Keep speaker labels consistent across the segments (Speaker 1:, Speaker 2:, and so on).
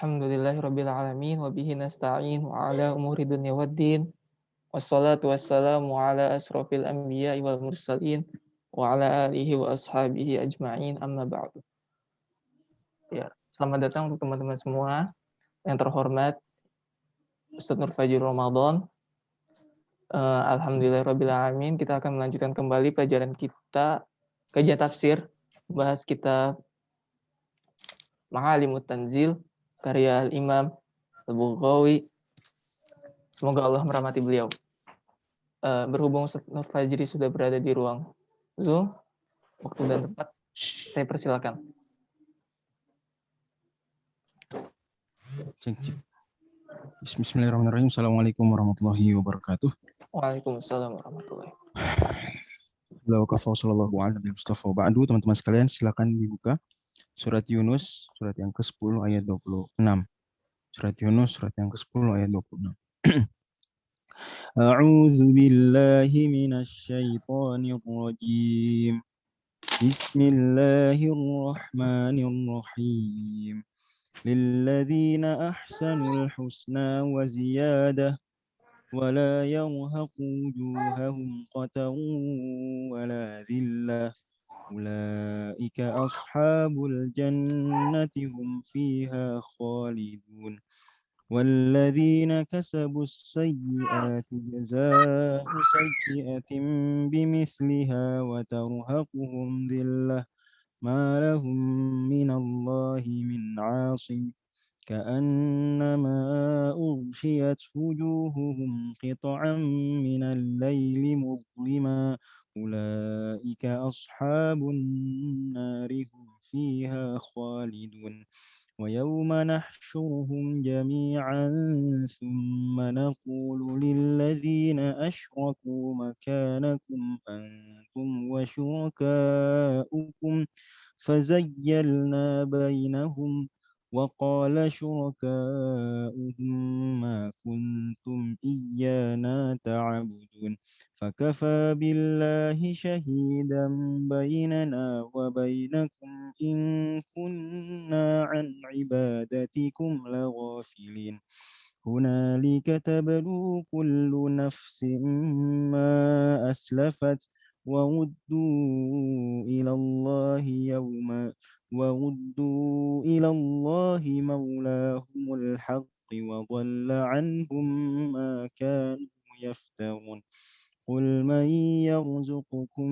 Speaker 1: Alhamdulillahirabbil alamin wa bihi nasta'in wa ala umuri dunya waddin. Wassalatu wassalamu ala asrofil anbiya'i wal mursalin wa ala alihi wa ashabihi ajma'in amma ba'du. Ya, selamat datang untuk teman-teman semua. Yang terhormat Ustaz Nur Fajrul Ramadan. Alhamdulillahirabbil alamin, kita akan melanjutkan kembali pelajaran kita kajian tafsir, bahas kitab Ma'alimut Tanzil karya Al-Imam Al-Baghawi. Semoga Allah merahmati beliau. Berhubung Ustaz Nur Fajri sudah berada di ruang Zoom, waktu dan tempat saya persilakan.
Speaker 2: Bismillahirrahmanirrahim. Assalamualaikum warahmatullahi wabarakatuh.
Speaker 1: Waalaikumsalam warahmatullahi
Speaker 2: Mustafa ba'du. Teman-teman sekalian, silakan dibuka surat Yunus, surat yang ke-10 ayat 26. Surat Yunus, surat yang ke-10 ayat 26. A'udzu billahi minasy syaithanir rajim. Bismillahirrahmanirrahim. Lilladzina ahsanul husna wa ziyadah ولا يرهق وجوههم قتر ولا ذلة أولئك أصحاب الجنة هم فيها خالدون والذين كسبوا السيئات جزاء سيئة بمثلها وترهقهم ذلة ما لهم من الله من عاصم كأنما أغشيت وجوههم قطعا من الليل مظلما أولئك أصحاب النار هم فيها خالدون ويوم نحشرهم جميعا ثم نقول للذين أشركوا مكانكم أنتم وشركاؤكم فزيلنا بينهم وقال شركاؤهم ما كنتم إيانا تعبدون فكفى بالله شهيدا بيننا وبينكم إن كنا عن عبادتكم لغافلين هنالك تبلو كل نفس ما أسلفت وردوا إلى الله مولاهم الحق وضل عنهم ما كانوا يفترون قل من يرزقكم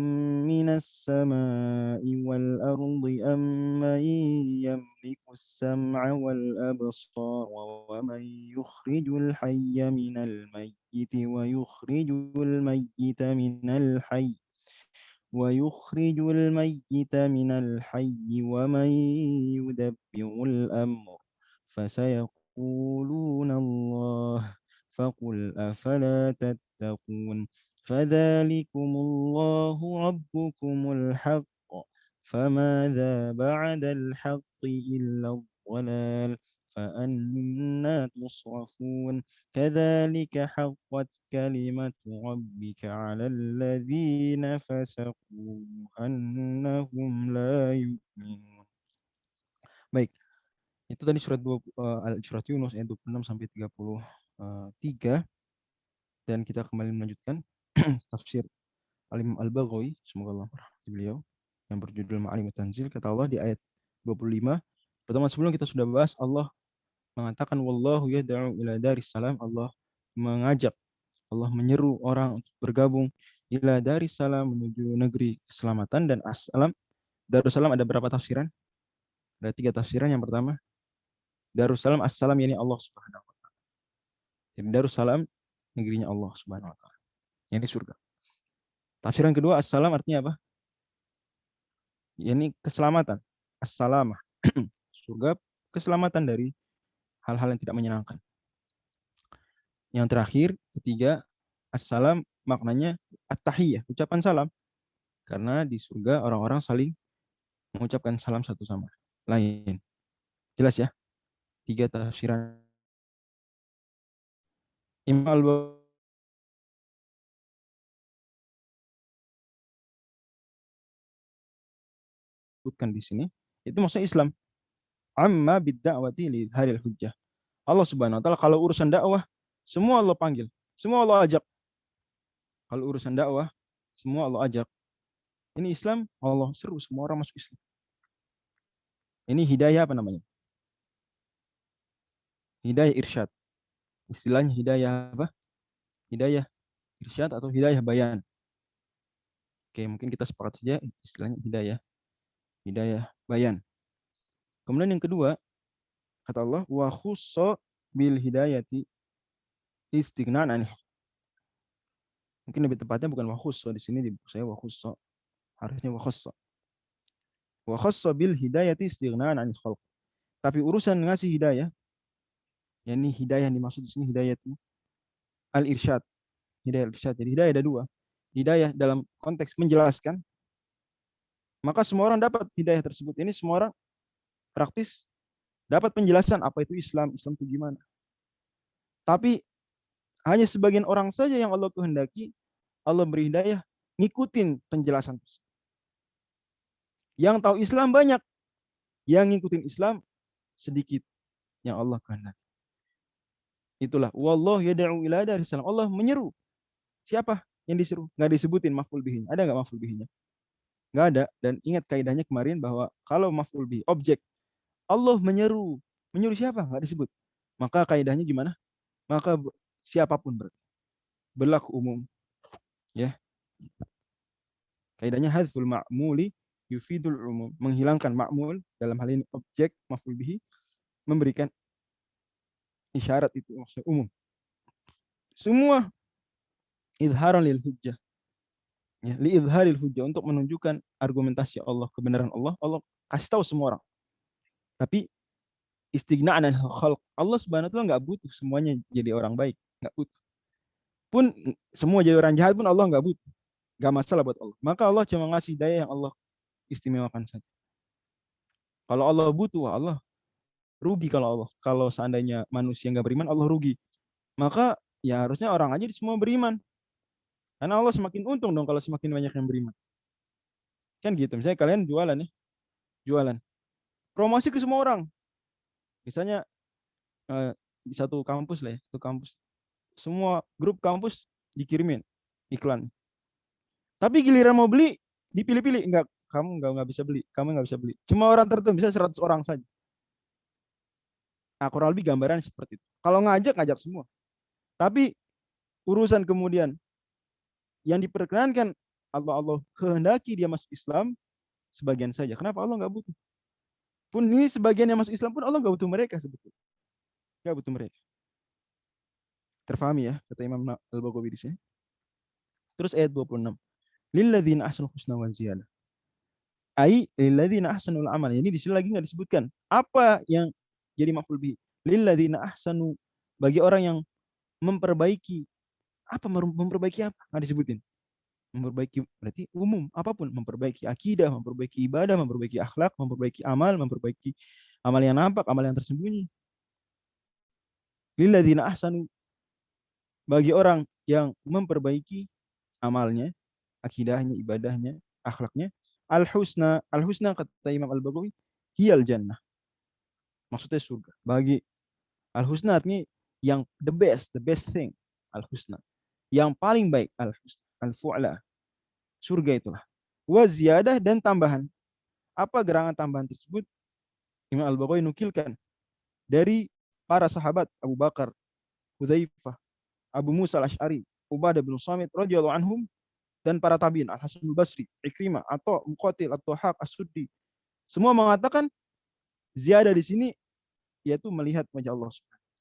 Speaker 2: من السماء والأرض أم من يملك السمع والأبصار ومن يخرج الحي من الميت ويخرج الميت من الحي ومن يدبر الأمر فسيقولون الله فقل أفلا تتقون فذلكم الله ربكم الحق فماذا بعد الحق إلا الضلال فأنا تصرفون كذلك حقت كلمة ربك على الذين فسقوا أنهم لا يؤمنون. Baik, itu tadi surat Yunus ayat 26 sampai 33, dan kita kembali melanjutkan tafsir Al-Imam Al-Baghawi, semoga Allah merahmati beliau, yang berjudul Ma'alimut Tanzil. Kata Allah di ayat 25, pertemuan sebelum kita sudah bahas, Allah mengatakan wallahu yad'u ila daris salam, Allah mengajak, Allah menyeru orang untuk bergabung ila daris salam, menuju negeri keselamatan. Dan as-salam, Darussalam ada berapa tafsiran? Ada 3 tafsiran. Yang pertama, Darussalam as-salam yakni Allah Subhanahu wa taala. Jadi Darussalam negerinya Allah Subhanahu wa taala, yakni surga. Tafsiran kedua, as-salam artinya apa? Yakni keselamatan. As-salamah, surga, keselamatan dari hal-hal yang tidak menyenangkan. Yang terakhir, ketiga, as-salam maknanya at-tahiyyah, ucapan salam. Karena di surga orang-orang saling mengucapkan salam satu sama lain. Jelas ya? 3 tafsiran. Imam Al-Baghawi di sini itu maksudnya Islam. amma bid-da'wati li idharil hujjah. Allah Subhanahu wa taala kalau urusan dakwah semua Allah panggil, semua Allah ajak. Kalau urusan dakwah semua Allah ajak. Ini Islam, Allah seru semua orang masuk Islam. Ini hidayah apa namanya? Hidayah irsyad. Istilahnya hidayah apa? Hidayah irsyad atau hidayah bayan. Oke, mungkin kita sepakat saja istilahnya hidayah bayan. Kemudian yang kedua, kata Allah, wa khussa bil hidayati istighnan anhu. Mungkin lebih tepatnya bukan wa khussa di sini di buku saya wa khussa. Harusnya wa khussa. Wa khassa bil hidayati istighnan anil khalq. Tapi urusan ngasih hidayah, yakni hidayah yang dimaksud di sini hidayah itu al-irsyad. Hidayah al-irsyad. Jadi hidayah ada dua. Hidayah dalam konteks menjelaskan, maka semua orang dapat hidayah tersebut. Ini semua orang praktis dapat penjelasan apa itu Islam, Islam itu gimana. Tapi hanya sebagian orang saja yang Allah kehendaki, Allah beri hidayah, ngikutin penjelasan tersebut. Yang tahu Islam banyak, yang ngikutin Islam sedikit yang Allah kehendaki. Itulah wallahu yad'u ila daris salam. Allah menyeru. Siapa yang diseru? Nggak disebutin maf'ul bihinya. Ada nggak maf'ul bihinya? Nggak ada. Dan ingat kaidahnya kemarin bahwa kalau maf'ul bihi objek, Allah menyeru. Menyeru siapa? Nggak disebut. Maka kaidahnya gimana? Maka siapapun berarti. Berlaku umum. Ya. Kaidahnya hadzful ma'muli yufidul umum. Menghilangkan ma'mul dalam hal ini objek maf'ul bihi memberikan isyarat itu maksud umum. Semua idharan lil hujjah. Ya, li idharil hujjah untuk menunjukkan argumentasi Allah, kebenaran Allah, Allah kasih tahu semua orang. Tapi istighna'an anil khalq. Allah Subhanahu wa taala enggak butuh semuanya jadi orang baik, enggak butuh. Pun semua jadi orang jahat pun Allah enggak butuh. Enggak masalah buat Allah. Maka Allah cuma ngasih daya yang Allah istimewakan saja. Kalau Allah butuh, Allah rugi kalau seandainya manusia enggak beriman, Allah rugi. Maka ya harusnya orang aja semua beriman. Karena Allah semakin untung dong kalau semakin banyak yang beriman. Kan gitu. Misalnya kalian jualan ya. Jualan. Promosi ke semua orang. Misalnya di satu kampus lah ya. Satu kampus. Semua grup kampus dikirimin iklan. Tapi giliran mau beli, dipilih-pilih. Enggak, kamu enggak bisa beli. Kamu enggak bisa beli. Cuma orang tertentu, bisa 100 orang saja. Nah, kurang lebih gambaran seperti itu. Kalau ngajak semua. Tapi urusan kemudian yang diperkenankan Allah kehendaki dia masuk Islam sebagian saja. Kenapa Allah nggak butuh? Pun ini sebagian yang masuk Islam pun Allah nggak butuh mereka sebetulnya. Nggak butuh mereka. Terfahami ya kata Imam Al-Baghawi di sini. Terus ayat 26. Lilladzina ahsanul husna wa ziyadah. Ai lilladzina ahsanul amal. Ini di sini lagi nggak disebutkan apa yang jadi maf'ul bihi. Lilladzina ahsanu, bagi orang yang memperbaiki. Apa memperbaiki apa? Nggak disebutin. Memperbaiki berarti umum, apapun, memperbaiki akidah, memperbaiki ibadah, memperbaiki akhlak, memperbaiki amal yang nampak, amal yang tersembunyi. Lilladzina ahsanu, bagi orang yang memperbaiki amalnya, akidahnya, ibadahnya, akhlaknya, al-husna kata Imam Al-Baghawi, hiyal jannah. Maksudnya surga. Bagi al-husna artinya yang the best thing, al-husna. Yang paling baik, al-husna, al-fu'la. Surga itulah. Wa ziyadah dan tambahan. Apa gerangan tambahan tersebut? Imam Al-Baghawi nukilkan dari para sahabat Abu Bakar, Hudzaifah, Abu Musa Al-Asy'ari, Ubadah bin Samit radhiyallahu anhum, dan para tabi'in Al-Hasan Al-Basri, Ikrimah, atau Muqatil, At-Tuhaq, As-Suddi. Semua mengatakan ziyadah di sini yaitu melihat wajah Allah Subhanahu.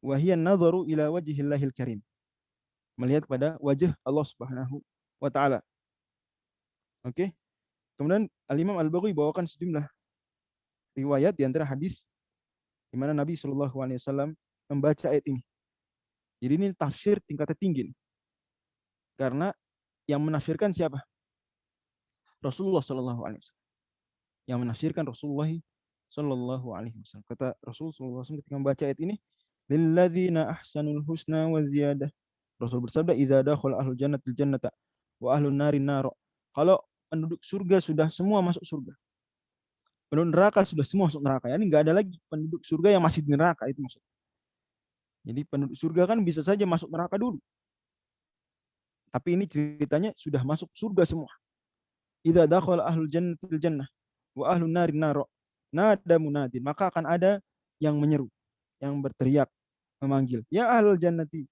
Speaker 2: Wa hiya an-nadharu ila wajhillahil karim. Melihat pada wajah Allah Subhanahu wa taala. Oke. Kemudian Al-Imam Al-Baghawi bawakan sejumlah riwayat di antara hadis di mana Nabi Shallallahu alaihi wasallam membaca ayat ini. Jadi ini tafsir tingkatnya tinggi. Karena yang menafsirkan siapa? Rasulullah Shallallahu alaihi wasallam. Yang menafsirkan Rasulullah Shallallahu alaihi wasallam. Kata Rasul Shallallahu alaihi wasallam ketika membaca ayat ini, lilladzina ahsanul husna wa ziyadah. Rasul bersabda, idza dakhala ahlul jannatil jannata wa ahlun narin nar. Kalau penduduk surga sudah semua masuk surga. penduduk neraka sudah semua masuk neraka. Ini nggak ada lagi penduduk surga yang masih di neraka, itu maksudnya. Jadi penduduk surga kan bisa saja masuk neraka dulu. Tapi ini ceritanya sudah masuk surga semua. Idza dakhala ahlul jannatil jannah wa ahlun nari naro. Nada munadin. Maka akan ada yang menyeru, yang berteriak, memanggil. Ya ahlul jannati.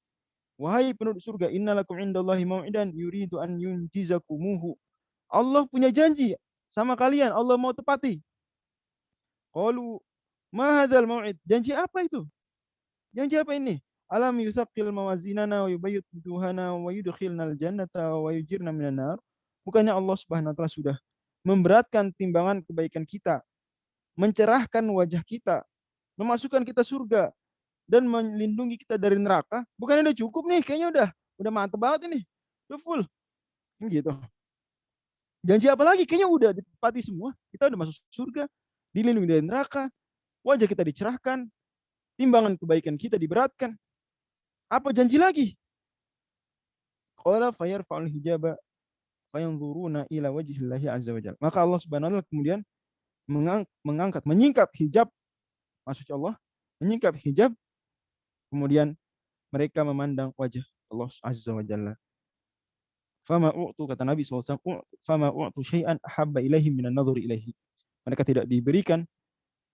Speaker 2: Wahai penduduk surga, innalakum indallahi mau'idan yuridu an yunjizakumuhu. Allah punya janji sama kalian. Allah mau tepati. Qalu ma hadzal mau'id? Janji apa itu? Janji apa ini? Alam yusaqqil mawazinana wa yubayyit wujuhana wa yudkhilnal jannata wa yujirna minan nar. Bukannya Allah Subhanahu wa taala sudah memberatkan timbangan kebaikan kita, mencerahkan wajah kita, memasukkan kita surga dan melindungi kita dari neraka? Bukannya udah cukup nih? Kayaknya udah mantep banget ini. Udah full. Gitu. Janji apa lagi? Kayaknya udah ditepati semua. Kita udah masuk surga, dilindungi dari neraka, wajah kita dicerahkan, timbangan kebaikan kita diberatkan. Apa janji lagi? Qala fayarfa'ul hijaba fayanzuruna ila wajhillahi azza wajalla. Maka Allah Subhanahu wa taala kemudian mengangkat, menyingkap hijab, maksudnya Allah menyingkap hijab, kemudian mereka memandang wajah Allah azza wajalla. Fama u'tu, kata Nabi SAW, fama u'tu syai'an ahabba ilaihim minan nadhuri ilaihi. Mereka tidak diberikan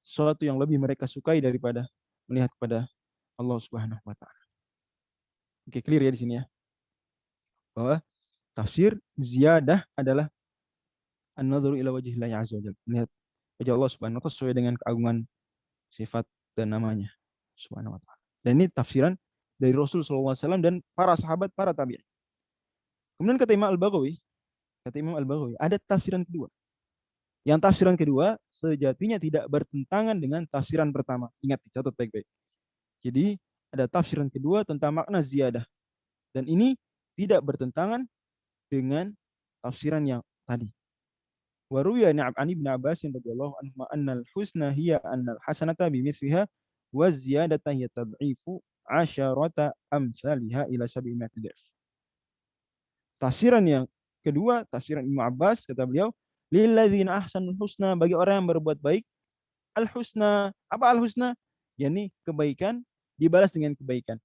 Speaker 2: sesuatu yang lebih mereka sukai daripada melihat kepada Allah Subhanahu wa taala. Oke, clear ya di sini ya. Bahwa tafsir ziyadah adalah an-nadhuru ila wajhillahi azza wajalla. Melihat wajah Allah Subhanahu wa taala sesuai dengan keagungan sifat dan namanya Subhanahu wa taala. Dan ini tafsiran dari Rasul sallallahu alaihi wasallam dan para sahabat, para tabi'in. Kemudian kata Imam Al-Baghawi, ada tafsiran kedua. Yang tafsiran kedua sejatinya tidak bertentangan dengan tafsiran pertama. Ingat, dicatat baik-baik. Jadi ada tafsiran kedua tentang makna ziyadah. Dan ini tidak bertentangan dengan tafsiran yang tadi. Wa ruwiya an Ibnu Abbas radhiyallahu anhu anna al-husna hiya anna al-hasanata bimithliha wa ziyadata hiya tad'ifu 'asharata amsalha ila 700 dhif. Tafsiran yang kedua, tafsiran Ibnu Abbas, kata beliau, lilladzina ahsanul husna, bagi orang yang berbuat baik, al-husna. Apa al-husna? yakni kebaikan dibalas dengan kebaikan.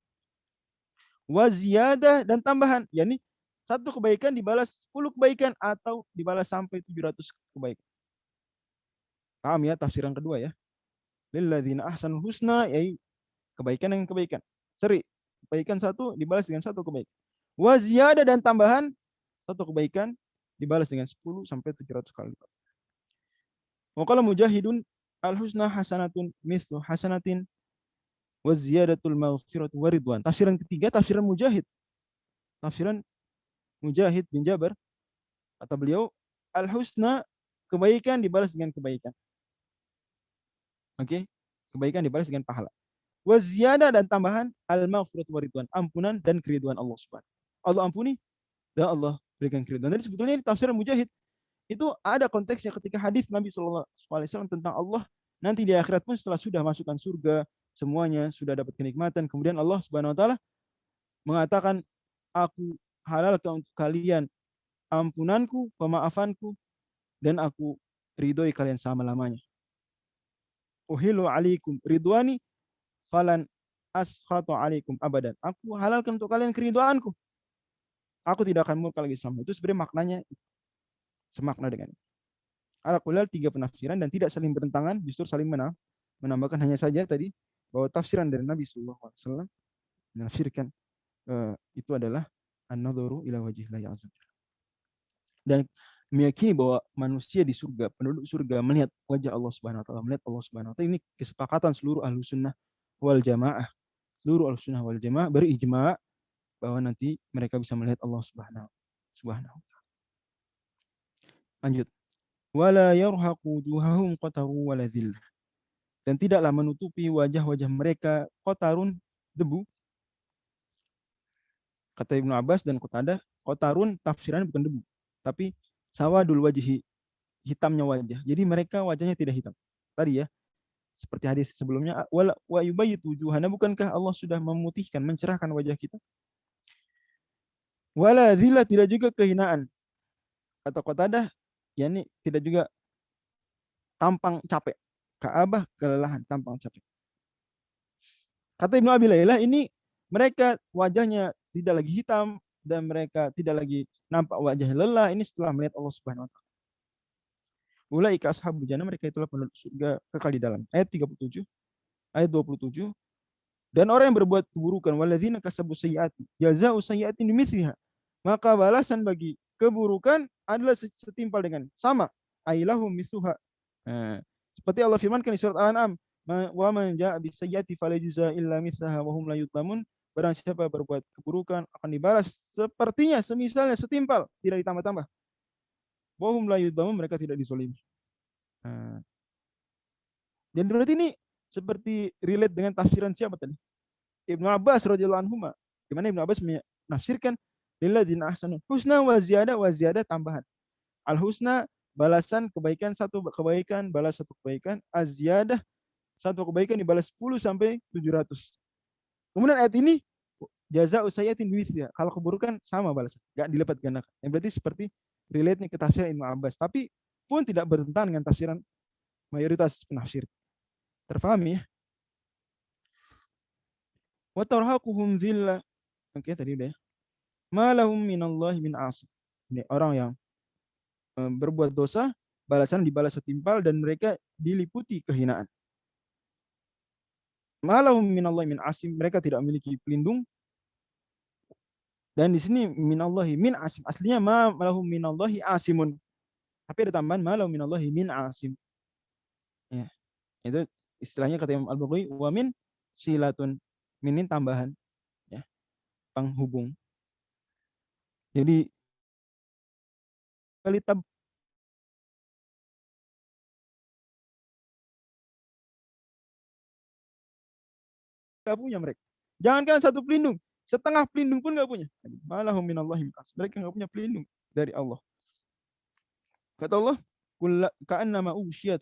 Speaker 2: Wa ziyadah, dan tambahan, yakni satu kebaikan dibalas 10 kebaikan atau dibalas sampai 700 kebaikan. Paham ya tafsiran kedua ya? Lilladzina ahsanul husna, yaitu kebaikan dengan kebaikan. Seri, kebaikan satu dibalas dengan satu kebaikan. Wa ziyadah, dan tambahan satu kebaikan dibalas dengan 10 sampai 700 kali lipat. Wa qala Mujahidun al-husna hasanatun mithlu hasanatin wa ziyadatul maghfiratu wa ridwan. Tafsiran ketiga, tafsiran Mujahid. Tafsiran Mujahid bin Jabar, kata beliau, al-husna, kebaikan dibalas dengan kebaikan. Oke, kebaikan dibalas dengan pahala. Wa ziyadah, dan tambahan al-maghfiratu wa ridwan, ampunan dan keriduan Allah Subhanahu. Allah ampuni dan Allah berikan keriduan. Jadi sebetulnya di tafsiran Mujahid itu ada konteksnya ketika hadis Nabi SAW tentang Allah nanti di akhirat pun setelah sudah masukkan surga semuanya, sudah dapat kenikmatan, kemudian Allah Subhanahu wa taala mengatakan, aku halalkan untuk kalian ampunanku, pemaafanku, dan aku ridhoi kalian selama-lamanya. Uhillu alaikum ridwani falan askhatu alaikum abadan. Aku halalkan untuk kalian keridhaanku. Aku tidak akan murka lagi selama itu. Sebenarnya maknanya semakna dengan ini. Ala-kulal 3 penafsiran dan tidak saling bertentangan, justru saling menambahkan. Hanya saja tadi bahwa tafsiran dari Nabi SAW menafsirkan itu adalah an-nadhuru ila wajhillahi azza wajalla. Dan meyakini bahwa manusia di surga, penduduk surga melihat wajah Allah Subhanahu wa taala, melihat Allah Subhanahu wa taala, ini kesepakatan seluruh ahlus sunnah wal jamaah. Seluruh ahlus sunnah wal jamaah berijma' bahwa nanti mereka bisa melihat Allah Subhanahu wa taala. Lanjut. Wala yarhaqu wujuhahum qatarun wala dhillah. Dan tidaklah menutupi wajah-wajah mereka qatarun, debu. Kata Ibnu Abbas dan Qatadah, qatarun tafsirannya bukan debu, tapi sawadul wajhi, hitamnya wajah. Jadi mereka wajahnya tidak hitam. Tadi ya, seperti hadis sebelumnya, wa yubayyit wujuhana, bukankah Allah sudah memutihkan, mencerahkan wajah kita? Wala dhillah, tidak juga kehinaan. Kata Qatadah, yakni tidak juga tampang capek. Ka'abah kelelahan, tampang capek. Kata Ibnu Abi Layla, ini mereka wajahnya tidak lagi hitam dan mereka tidak lagi nampak wajah lelah. Ini setelah melihat Allah Subhanahu wa taala. Ulaika ashabul jannah, mereka itulah penduduk surga kekal di dalam. Ayat 37, ayat 27. Dan orang yang berbuat keburukan, waladzina kasabu sayyiati jazaa'u sayyiatin bimithliha. Maka balasan bagi keburukan adalah setimpal dengan sama. Ailahum mithluha. Nah, seperti Allah firmankan di surat Al-An'am, wa man jaa'a bis-sayyi'ati falajza illa mithlaha wa hum la yudlamun. Barang siapa berbuat keburukan akan dibalas sepertinya, semisalnya, setimpal, tidak ditambah-tambah. Wa hum la yudlamun, mereka tidak dizalimi. Nah, dan berarti ini seperti relate dengan tafsiran siapa tadi? Ibnu Abbas radhiyallahu anhu, di mana Ibnu Abbas menafsirkan lilladzina ahsanul husna wa ziyadah tambahan. Al husna balasan kebaikan, satu kebaikan balas satu kebaikan, az-ziyadah satu kebaikan dibalas 10 sampai 700. Kemudian ayat ini jazaa'u sayyi'atin bimithliha. Kalau keburukan sama balasan, enggak dilipat gandakan. Yang berarti seperti relate-nya ke tafsiran Ibnu Abbas, tapi pun tidak bertentangan dengan tafsiran mayoritas penafsir. Terfahami ya? Wa tarhaquhum dhillah. Oke, tadi udah ya. Ma lahum minallahi min asim. Ini orang yang berbuat dosa, balasan dibalas setimpal dan mereka diliputi kehinaan. Ma lahum minallahi min asim, mereka tidak memiliki pelindung. Dan di sini minallahi min asim, aslinya ma lahum minallahi asimun. Tapi ada tambahan ma lahum minallahi min asim. Ya, itu istilahnya kata Imam Al-Baghawi, wa min silatun. Minin tambahan, ya, penghubung. Jadi kali nggak punya mereka. Jangankan satu pelindung, setengah pelindung pun nggak punya. Malahum minallahi min asim. Mereka nggak punya pelindung dari Allah. Kata Allah, ka'annama usyiyat.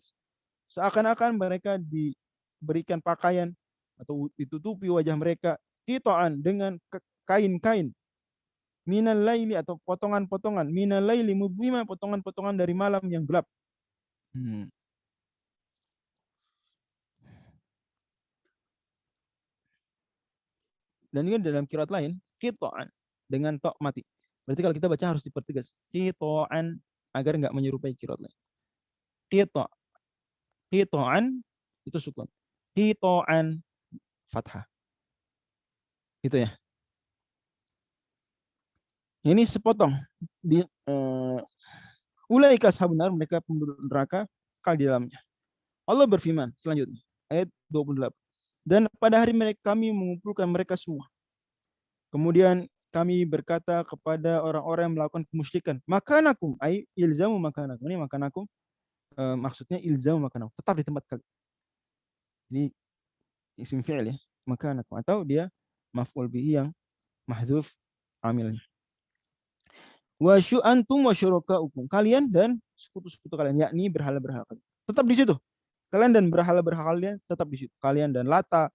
Speaker 2: Seakan-akan mereka diberikan pakaian atau ditutupi wajah mereka qita'an dengan kain-kain minal laili atau potongan-potongan minal laili mudhima, potongan-potongan dari malam yang gelap. Dan ini dalam qiraat lain qita'an dengan tok mati. Berarti kalau kita baca harus dipertegas qita'an agar enggak menyerupai qiraat lain. Qita'an itu sukun. Qita'an fathah. Gitu ya. Ini sepotong di ulaika ashabun nar, mereka penduduk neraka kekal di dalamnya. Allah berfirman selanjutnya ayat 28. Dan pada hari mereka kami mengumpulkan mereka semua. Kemudian kami berkata kepada orang-orang yang melakukan kemusyrikan, makanakum ai ilzamu makanakum. Ini makanakum maksudnya ilzamu makanakum, tetap di tempat kalian. Jadi isim fi'il ya, makanakum, atau dia maf'ul bihi yang mahdzuf amilnya. Wa syu'antum wa syurakaukum, kalian dan sekutu-sekutu kalian, yakni berhala-berhala kalian. Tetap di situ. Kalian dan berhala-berhala kalian tetap di situ. Kalian dan Lata,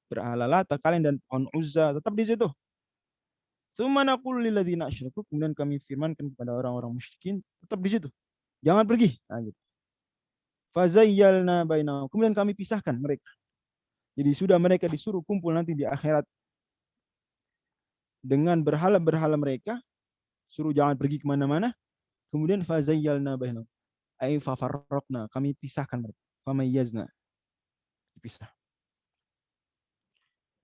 Speaker 2: berhala Lata, kalian dan pohon Uzza tetap di situ. Tsumma naqulu lil ladzina asyraku, kemudian kami firmankan kepada orang-orang musyrikin, tetap di situ. Jangan pergi. Nah, gitu. Fazayyalna bainahum, kemudian kami pisahkan mereka. Jadi sudah mereka disuruh kumpul nanti di akhirat dengan berhala-berhala mereka, suruh jangan pergi kemana-mana. Kemudian fazayyalna bainahum, ai fafarraqna, kami pisahkan mereka. Famayyazna,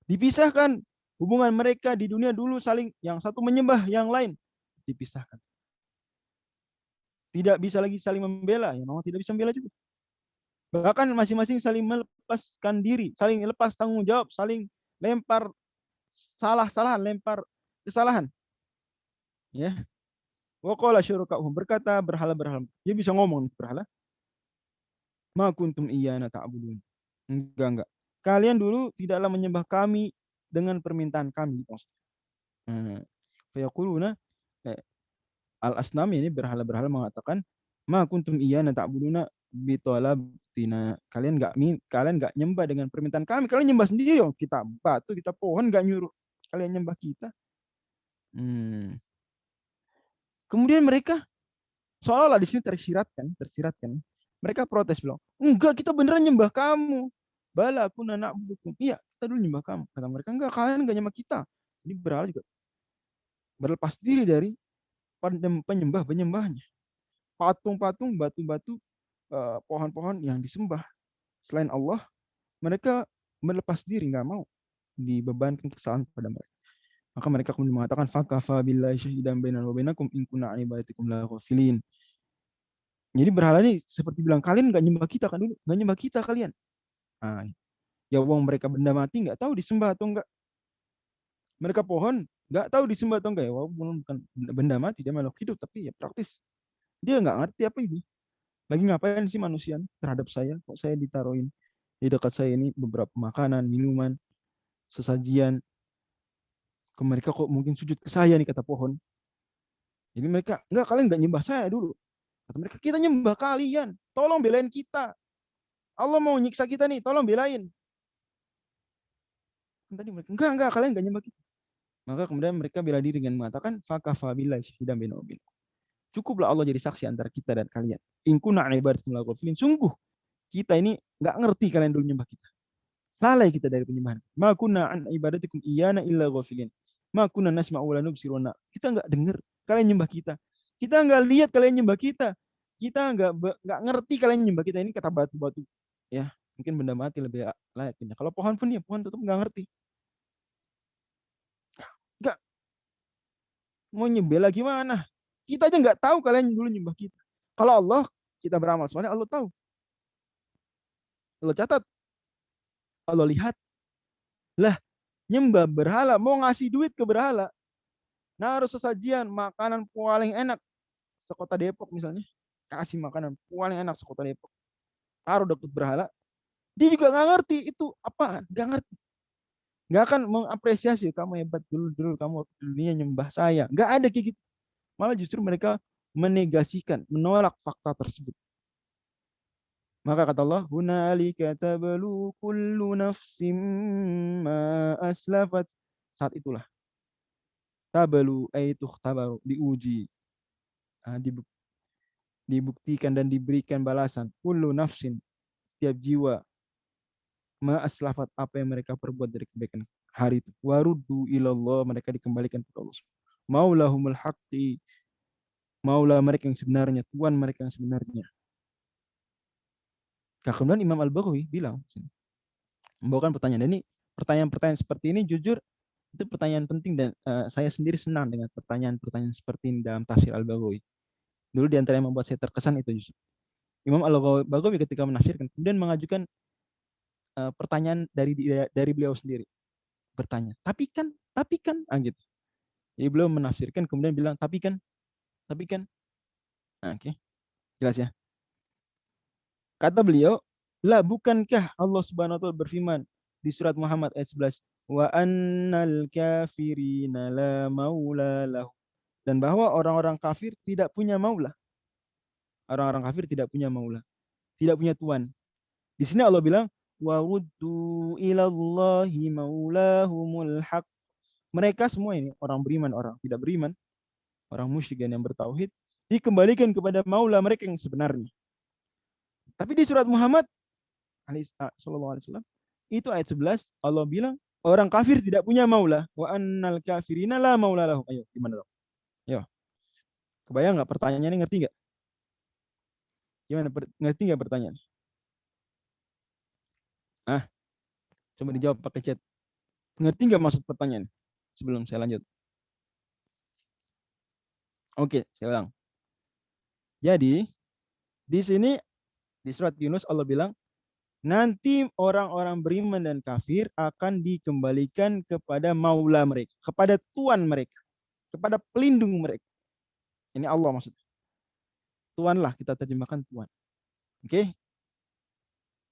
Speaker 2: dipisahkan hubungan mereka di dunia dulu, saling yang satu menyembah yang lain, dipisahkan. Tidak bisa lagi saling membela, yang mau tidak bisa membela juga. Bahkan masing-masing saling melepaskan diri, saling lepas tanggung jawab, saling lempar salah-salahan, lempar kesalahan. Ya. Wa qala syuraka'uhum, berkata berhala-berhala. Dia bisa ngomong berhala. Ma kuntum iyyana ta'budun. Enggak. Kalian dulu tidaklah menyembah kami dengan permintaan kami. Fayaquluna, al-asnam, ini berhala-berhala mengatakan, ma kuntum iyyana ta'buduna bitolabtina, kalian enggak nyembah dengan permintaan kami, kalian nyembah sendiri. Oh, kita batu, kita pohon, enggak nyuruh kalian nyembah kita. Kemudian mereka seolah-olah di sini tersiratkan Mereka protes bilang, enggak, kita beneran nyembah kamu. Bala aku nanak budukum. Iya, kita dulu nyembah kamu. Kata mereka, enggak, kalian enggak nyembah kita. Jadi berhala juga berlepas diri dari penyembahnya. Patung-patung, batu-batu, pohon-pohon yang disembah selain Allah, mereka melepas diri, nggak mau dibebankan kesalahan pada mereka. Maka mereka kemudian mengatakan, fakafa billahi syahidan bainana wa bainakum in kunna an ibadatikum la ghafilin. Jadi berhala ini seperti bilang, kalian nggak nyembah kita kan dulu, nggak nyembah kita kalian. Nah, ya uang mereka benda mati nggak tahu disembah atau enggak. Mereka pohon nggak tahu disembah atau enggak ya, walaupun bukan benda mati, dia makhluk hidup, tapi ya praktis. Dia nggak ngerti apa ini. Lagi ngapain sih manusia terhadap saya? Kok saya ditaruhin di dekat saya ini beberapa makanan, minuman, sesajian. Ke mereka kok mungkin sujud ke saya nih, kata pohon. Jadi mereka, enggak, kalian nggak nyembah saya dulu. Kata mereka, kita nyembah kalian. Tolong belain kita. Allah mau nyiksa kita nih, tolong belain. Tadi mereka, enggak, kalian nggak nyembah kita. Maka kemudian mereka bela diri dengan mengatakan, fakafa billahi syahidan bainana wa bainakum. Cukuplah Allah jadi saksi antara kita dan kalian. In kunna an ibadatin la ghafilin. Sungguh kita ini nggak ngerti kalian dulu nyembah kita. Lalai kita dari penyembahan. Ma kunna an ibadatikum iyana illa ghafilin. Ma kunna nasma'u wa la nubsiru. Kita nggak dengar kalian nyembah kita. Kita nggak lihat kalian nyembah kita. Kita nggak ngerti kalian nyembah kita. Ini kata batu-batu. Ya, mungkin benda mati lebih layak. Kalau pohon pun ya, pohon tetap nggak ngerti. Nggak mau nyembela gimana? Kita aja nggak tahu kalian dulu nyembah kita. Kalau Allah, kita beramal. Soalnya Allah tahu. Allah catat. Allah lihat. Lah, nyembah berhala. Mau ngasih duit ke berhala. Naruh sesajian makanan paling enak sekota Depok misalnya. Kasih makanan paling enak sekota Depok. Taruh dekat berhala. Dia juga nggak ngerti itu apa. Nggak ngerti. Nggak akan mengapresiasi, kamu hebat dulu kamu dunia nyembah saya. Nggak ada kayak gitu. Malah justru mereka menegasikan, menolak fakta tersebut. Maka kata Allah, hunalika tablu kullu nafsim ma aslafat. Saat itulah tabalu itu tabaru, diuji, dibuktikan dan diberikan balasan. Kullu nafsin, setiap jiwa, ma aslafat, apa yang mereka perbuat dari kebaikan hari itu. Waruddu ilallah, mereka dikembalikan kepada Allah. Maulahumul haqqi, maula mereka yang sebenarnya, Tuhan mereka yang sebenarnya. Kemudian Imam Al-Baghawi bilang, membawakan pertanyaan. Dan ini pertanyaan-pertanyaan seperti ini jujur itu pertanyaan penting, dan saya sendiri senang dengan pertanyaan-pertanyaan seperti ini dalam tafsir Al-Baghawi. Dulu di antara yang membuat saya terkesan itu justru Imam Al-Baghawi ketika menafsirkan kemudian mengajukan pertanyaan dari beliau sendiri, bertanya, tapi kan, gitu. Jadi beliau menafsirkan kemudian bilang, tapi kan. Nah, oke. Jelas ya. Kata beliau, lah, bukankah Allah Subhanahu wa taala berfirman di surat Muhammad ayat 11, wa annal kafirina la maula lahu, dan bahwa orang-orang kafir tidak punya maula. Orang-orang kafir tidak punya maula, tidak punya tuan. Di sini Allah bilang, wa wuddu ilallahi maulahumul haq. Mereka semua ini orang beriman, orang tidak beriman, orang musyrik dan yang bertauhid, dikembalikan kepada maula mereka yang sebenarnya. Tapi di surat Muhammad sallallahu alaihi wasallam itu ayat 11, Allah bilang orang kafir tidak punya maula, wa annal kafirina la maula lahum. Ayo, gimana dong? Ayo. Kebayang nggak pertanyaannya, ngerti nggak? Gimana, ngerti nggak pertanyaan? Coba dijawab pakai chat. Ngerti nggak maksud pertanyaan? Sebelum saya lanjut. Oke, saya ulang. Jadi, di sini di surat Yunus Allah bilang, nanti orang-orang beriman dan kafir akan dikembalikan kepada maula mereka, kepada tuan mereka, kepada pelindung mereka. Ini Allah maksudnya. Tuan lah, kita terjemahkan tuan. Oke?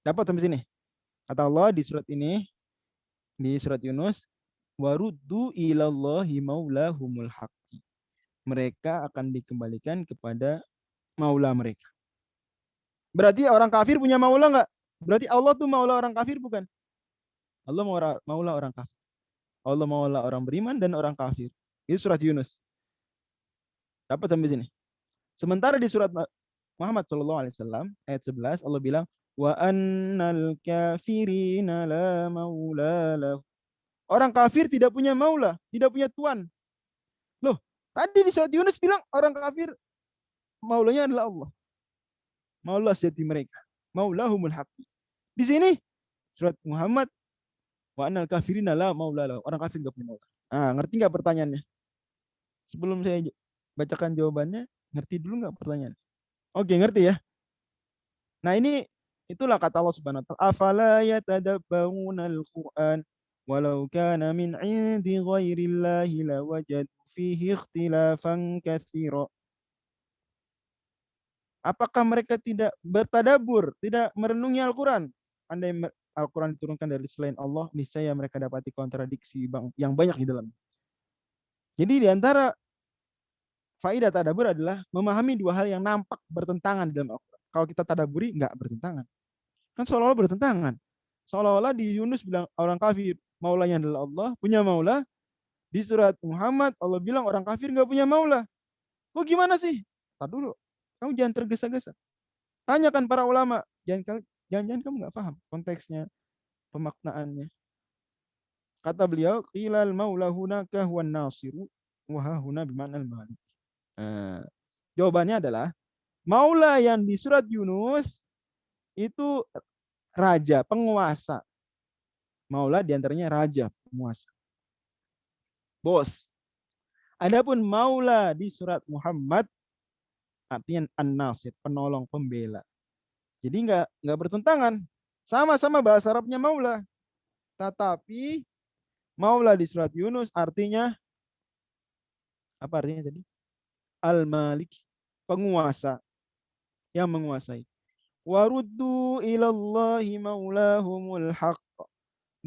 Speaker 2: Dapat sampai sini? Kata Allah di surat ini, di surat Yunus, waruddu ilallahi maulahumul haqqi. Mereka akan dikembalikan kepada maula mereka. Berarti orang kafir punya maula nggak? Berarti Allah tuh maula orang kafir bukan? Allah maula orang kafir. Allah maula orang beriman dan orang kafir. Itu surat Yunus. Dapat sampai sini. Sementara di surat Muhammad SAW, ayat 11, Allah bilang, wa annal kafirina la maula lahu. Orang kafir tidak punya maula, tidak punya tuan. Loh, tadi di surat Yunus bilang orang kafir maulanya adalah Allah. Maula sejati mereka. Maulahumul haqi. Di sini surat Muhammad, wa annal kafirina la maula lahu. Orang kafir enggak punya maula. Ah, ngerti enggak pertanyaannya? Sebelum saya bacakan jawabannya, ngerti dulu enggak pertanyaan? Oke, ngerti ya. Nah, ini itulah kata Allah Subhanahu wa taala, afala yatadabbaruna al-Qur'an walau kana min 'indi ghairillahi lawajadu fihi ikhtilafan katsira. Apakah mereka tidak bertadabur, tidak merenungi Al-Quran? Andai Al-Quran diturunkan dari selain Allah, niscaya mereka dapati kontradiksi yang banyak di dalamnya. Jadi di antara faidah tadabur adalah memahami dua hal yang nampak bertentangan di dalam Al-Quran. Kalau kita tadaburi, nggak bertentangan. Kan seolah-olah bertentangan. Seolah-olah di Yunus bilang orang kafir, maulanya adalah Allah, punya maula. Di surat Muhammad, Allah bilang orang kafir nggak punya maula. Kok gimana sih? Tar dulu. Kamu jangan tergesa-gesa. Tanyakan para ulama. Jangan-jangan kamu nggak paham konteksnya, pemaknaannya. Kata beliau, qilal maula hunaka huwan nasiru wa huna bima'nal malik. Jawabannya adalah maula yang di surat Yunus itu raja, penguasa. Maula diantaranya raja, penguasa. Bos. Adapun maula di surat Muhammad artinya an-nasir, penolong, pembela. Jadi nggak bertentangan. Sama-sama bahasa Arabnya maula. Tetapi maula di surat Yunus artinya apa artinya tadi? Al-Malik, penguasa, yang menguasai. Waruddu ilallahi maulahumul haq.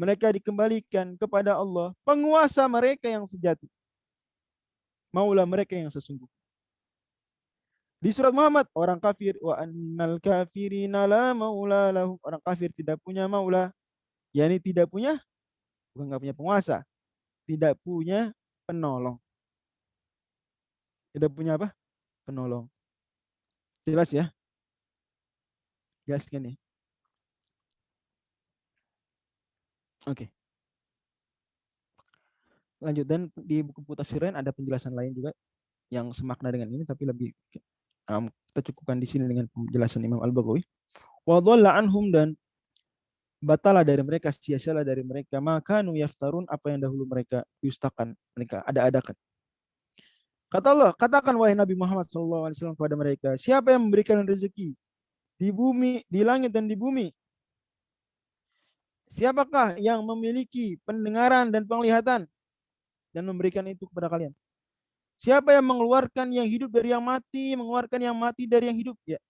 Speaker 2: Mereka dikembalikan kepada Allah, penguasa mereka yang sejati. Maula mereka yang sesungguhnya. Di surat Muhammad, orang kafir, wa annal kafirina la maula lahum. Orang kafir tidak punya maula, yakni tidak punya, bukan nggak punya penguasa, tidak punya penolong. Tidak punya apa? Penolong. Jelas ya? Jelas kan ya? Oke. Lanjut, dan di buku tafsir ada penjelasan lain juga yang semakna dengan ini, tapi lebih kita cukupkan di sini dengan penjelasan Imam Al-Baghawi. Wa dhalla anhum, dan batalah dari mereka, sia-sialah dari mereka, maka nu yaftarun, apa yang dahulu mereka dustakan, mereka ada-adakan. Kata Allah, katakan wahai Nabi Muhammad SAW kepada mereka, siapa yang memberikan rezeki di bumi, di langit dan di bumi? Siapakah yang memiliki pendengaran dan penglihatan dan memberikan itu kepada kalian? Siapa yang mengeluarkan yang hidup dari yang mati, mengeluarkan yang mati dari yang hidup? Ya,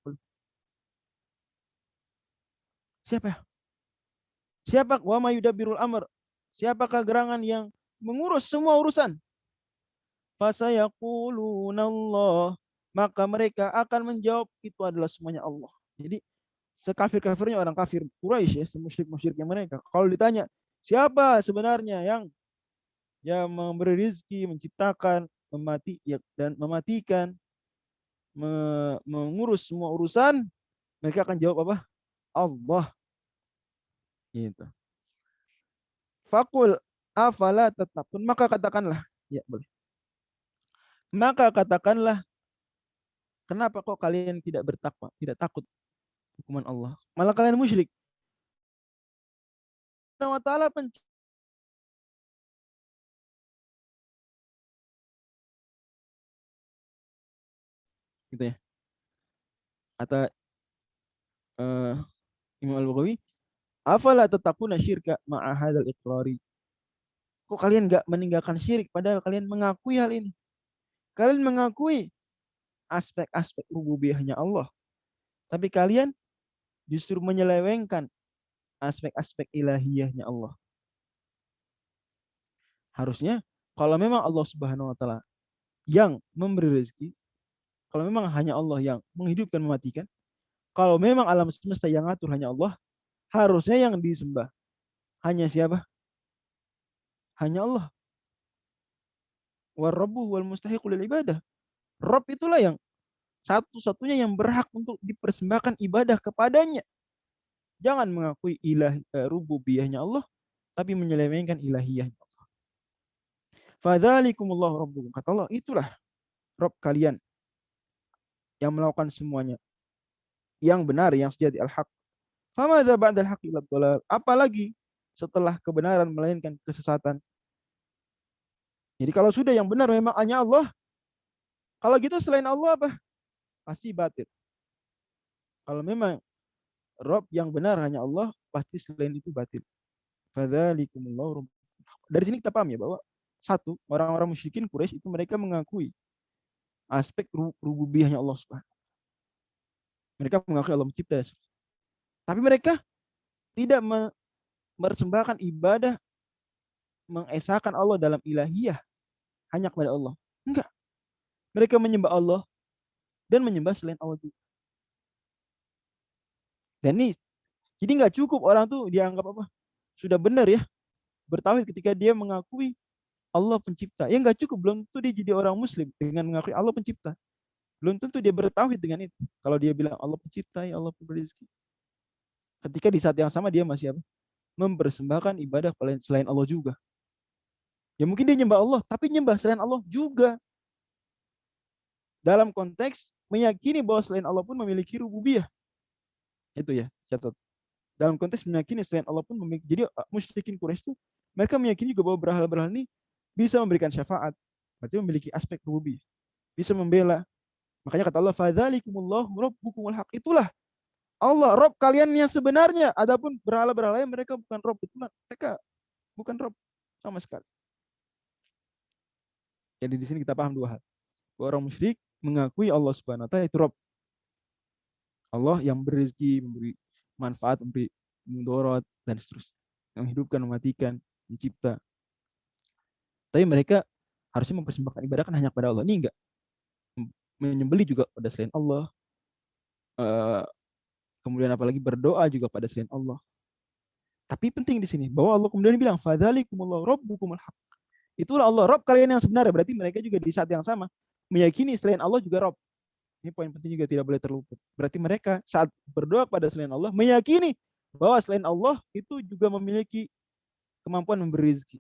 Speaker 2: siapa? Siapa? Wa mayudabbirul amr. Siapakah gerangan yang mengurus semua urusan? Fasayaquluna Allah. Maka mereka akan menjawab itu adalah semuanya Allah. Jadi sekafir-kafirnya orang kafir Quraisy ya, semusyrik-musyriknya mereka. Kalau ditanya, siapa sebenarnya yang memberi rezeki, menciptakan, dan mematikan, mengurus semua urusan, mereka akan jawab apa? Allah. Gitu. Fakul afala tattaqun, maka katakanlah, ya boleh. Maka katakanlah, kenapa kok kalian tidak bertakwa, tidak takut hukuman Allah? Malah kalian musyrik. Allah Ta'ala gitu ya. Atau Imam Al-Baghawi, afala tattaquna syirka ma'a hadzal iqrari. Kok kalian enggak meninggalkan syirik padahal kalian mengakui hal ini? Kalian mengakui aspek-aspek rububiyahnya Allah, tapi kalian justru menyelewengkan aspek-aspek ilahiyahnya Allah. Harusnya kalau memang Allah Subhanahu wa taala yang memberi rezeki, kalau memang hanya Allah yang menghidupkan mematikan, kalau memang alam semesta yang ngatur hanya Allah, harusnya yang disembah hanya siapa? Hanya Allah. War rabbu wal mustahiqul ibadah. Rabb itulah yang satu-satunya yang berhak untuk dipersembahkan ibadah kepadanya. Jangan mengakui rububiyahnya Allah, tapi menyelewengkan ilahiyahnya Allah. Fadzalikumullahu rabbukum. Kata Allah, itulah Rabb kalian yang melakukan semuanya. Yang benar, yang sejati al-haq. Famadza ba'dal haqqi illa dhalal. Apalagi setelah kebenaran melainkan kesesatan. Jadi kalau sudah yang benar memang hanya Allah, kalau gitu selain Allah apa? Pasti batil. Kalau memang Rabb yang benar hanya Allah, pasti selain itu batil. Fadzalikumullahu rabbukum. Dari sini kita paham ya bahwa satu, orang-orang musyrikin Quraisy itu mereka mengakui aspek rububiyahnya Allah Subhanahu. Mereka mengakui Allah mencipta. Tapi mereka tidak mempersembahkan ibadah mengesahkan Allah dalam ilahiyah hanya kepada Allah. Enggak. Mereka menyembah Allah dan menyembah selain Allah juga. Dan ini jadi nggak cukup orang tuh dianggap apa? Sudah benar ya bertauhid ketika dia mengakui Allah pencipta. Ya nggak cukup, belum tentu dia jadi orang muslim dengan mengakui Allah pencipta. Belum tentu dia bertauhid dengan itu. Kalau dia bilang Allah pencipta, ya Allah pemberi rezeki. Ketika di saat yang sama dia masih apa? Mempersembahkan ibadah selain Allah juga. Ya mungkin dia nyembah Allah, tapi nyembah selain Allah juga. Dalam konteks meyakini bahwa selain Allah pun memiliki rububiyah. Itu ya, catat. Dalam konteks meyakini selain Allah pun memiliki. Jadi musyrikin Quraisy itu mereka meyakini juga bahwa berhala-berhala ini bisa memberikan syafaat. Berarti memiliki aspek rububiyah. Bisa membela. Makanya kata Allah, fadzalikumullahu rabbukumul haq. Itulah Allah, Rabb kalian yang sebenarnya. Adapun berhala-berhala yang mereka bukan Rabb. Itulah mereka bukan Rabb sama sekali. Jadi di sini kita paham dua hal. Orang musyrik mengakui Allah Subhanahu wa taala itu Rabb. Allah yang beri rezeki, memberi manfaat, memberi mudarat dan seterusnya. Menghidupkan, mematikan, mencipta. Tapi mereka harusnya mempersembahkan ibadah kan hanya kepada Allah. Ini enggak. Menyembelih juga pada selain Allah. Kemudian apalagi berdoa juga pada selain Allah. Tapi penting di sini bahwa Allah kemudian bilang fadzalikumullahu rabbukumul haq. Itulah Allah Rabb kalian yang sebenarnya. Berarti mereka juga di saat yang sama meyakini selain Allah juga Rabb. Ini poin penting juga tidak boleh terluput. Berarti mereka saat berdoa pada selain Allah meyakini bahwa selain Allah itu juga memiliki kemampuan memberi rezeki.